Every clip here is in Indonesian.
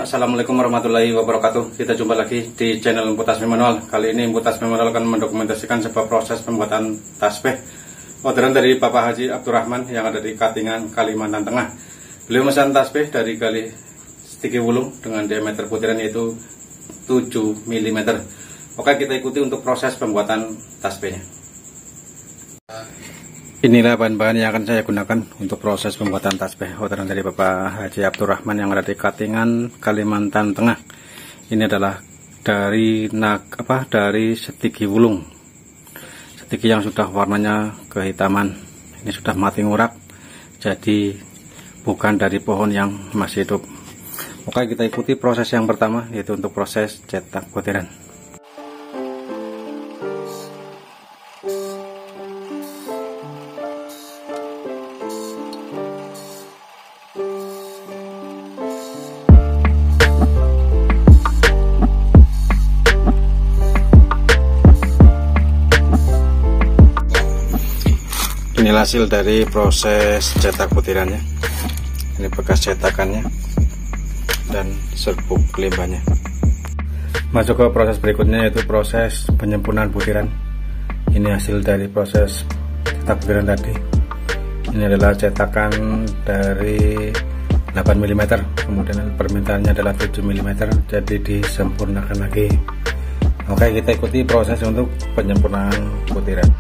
Assalamualaikum warahmatullahi wabarakatuh. Kita jumpa lagi di channel Empu Tasbih Manual. Kali ini Empu Tasbih Manual akan mendokumentasikan sebuah proses pembuatan tasbih orderan dari Bapak Haji Abdurrahman yang ada di Katingan, Kalimantan Tengah. Beliau memesan tasbih dari Kali Setigi Wulung dengan diameter butiran yaitu 7 mm. Oke, kita ikuti untuk proses pembuatan tasbihnya. Inilah bahan-bahan yang akan saya gunakan untuk proses pembuatan tasbih orderan dari Bapak Haji Abdurrahman yang ada di Katingan, Kalimantan Tengah. Ini adalah dari Setigi Wulung. Setigi yang sudah warnanya kehitaman. Ini sudah mati ngurak, jadi bukan dari pohon yang masih hidup. Oke, kita ikuti proses yang pertama, yaitu untuk proses cetak butiran. Inilah hasil dari proses cetak butirannya. Ini bekas cetakannya dan serbuk limbahnya. Masuk ke proses berikutnya, yaitu proses penyempurnaan butiran. Ini hasil dari proses cetak butiran tadi. Ini adalah cetakan dari 8 mm, kemudian permintaannya adalah 7 mm, jadi disempurnakan lagi. Oke, kita ikuti proses untuk penyempurnaan butiran.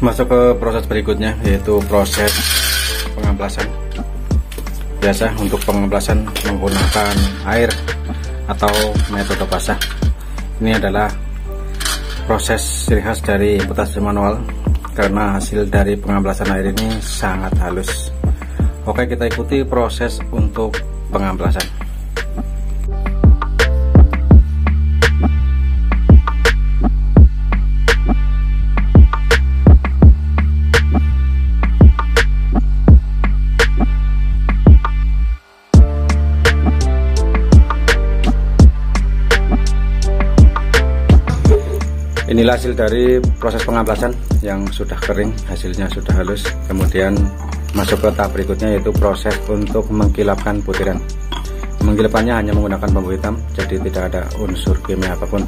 Masuk ke proses berikutnya, yaitu proses pengamplasan. Biasa untuk pengamplasan menggunakan air atau metode basah. Ini adalah proses ciri khas dari Empu Tasbih Manual karena hasil dari pengamplasan air ini sangat halus. Oke, kita ikuti proses untuk pengamplasan. Inilah hasil dari proses pengamplasan yang sudah kering, hasilnya sudah halus. Kemudian masuk ke tahap berikutnya, yaitu proses untuk mengkilapkan butiran. Mengkilapannya hanya menggunakan bambu hitam, jadi tidak ada unsur kimia apapun.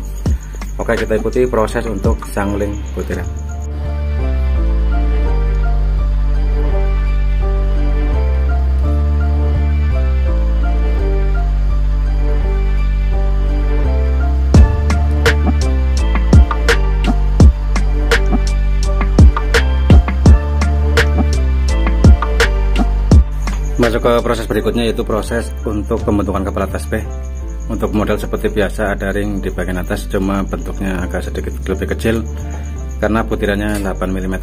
Oke, kita ikuti proses untuk sangling butiran. Masuk ke proses berikutnya, yaitu proses untuk pembentukan kepala tasbih. Untuk model seperti biasa ada ring di bagian atas, cuma bentuknya agak sedikit lebih kecil karena butirannya 8 mm.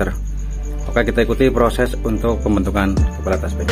Oke, kita ikuti proses untuk pembentukan kepala tasbih.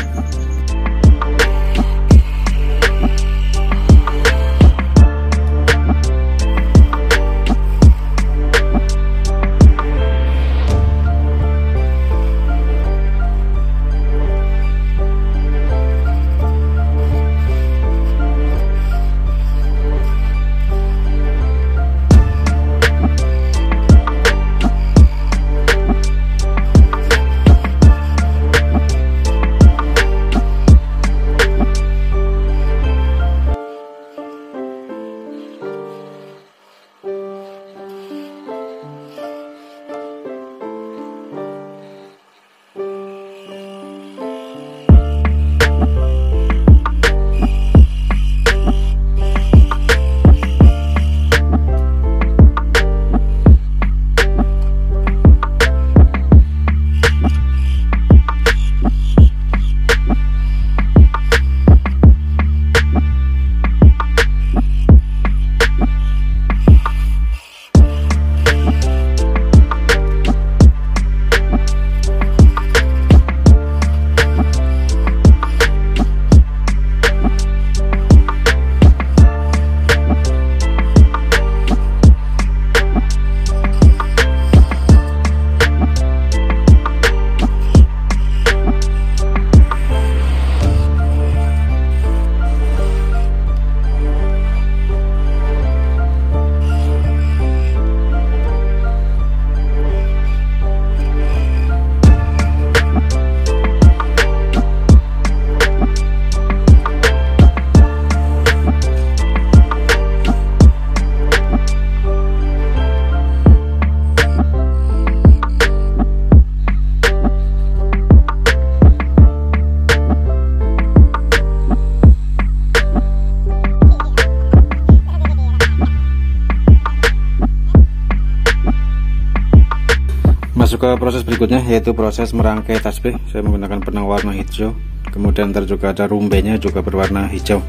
Masuk ke proses berikutnya, yaitu proses merangkai tasbih. Saya menggunakan benang warna hijau, kemudian ntar juga ada rumbenya juga berwarna hijau.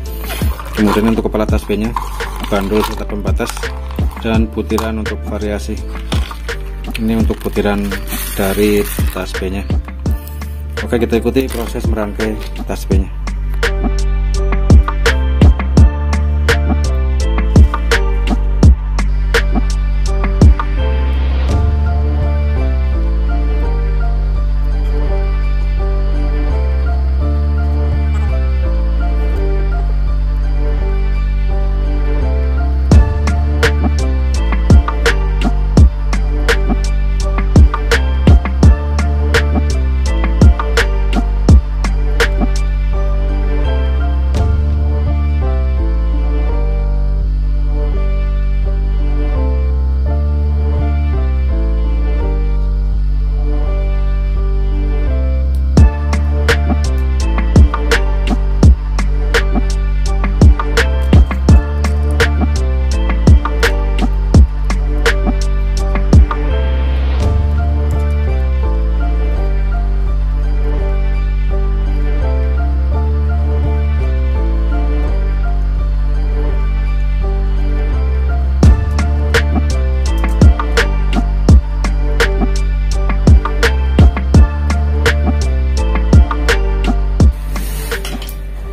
Kemudian untuk kepala tasbihnya, bandul serta pembatas, dan butiran untuk variasi. Ini untuk butiran dari tasbihnya. Oke, kita ikuti proses merangkai tasbihnya.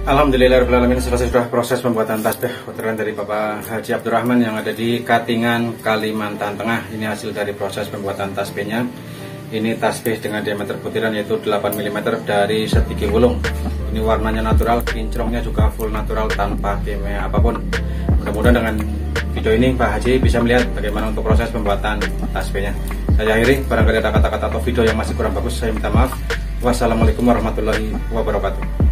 Alhamdulillahirrahmanirrahim, selesai sudah proses pembuatan tasbih orderan dari Bapak Haji Abdurrahman yang ada di Katingan, Kalimantan Tengah. Ini hasil dari proses pembuatan tasbihnya. Ini tasbih dengan diameter butiran yaitu 8 mm dari setigi wulung. Ini warnanya natural, kinclongnya juga full natural tanpa kimia apapun. Mudah-mudahan dengan video ini Pak Haji bisa melihat bagaimana untuk proses pembuatan tasbihnya. Saya akhiri, barangkali ada kata-kata atau video yang masih kurang bagus, saya minta maaf. Wassalamualaikum warahmatullahi wabarakatuh.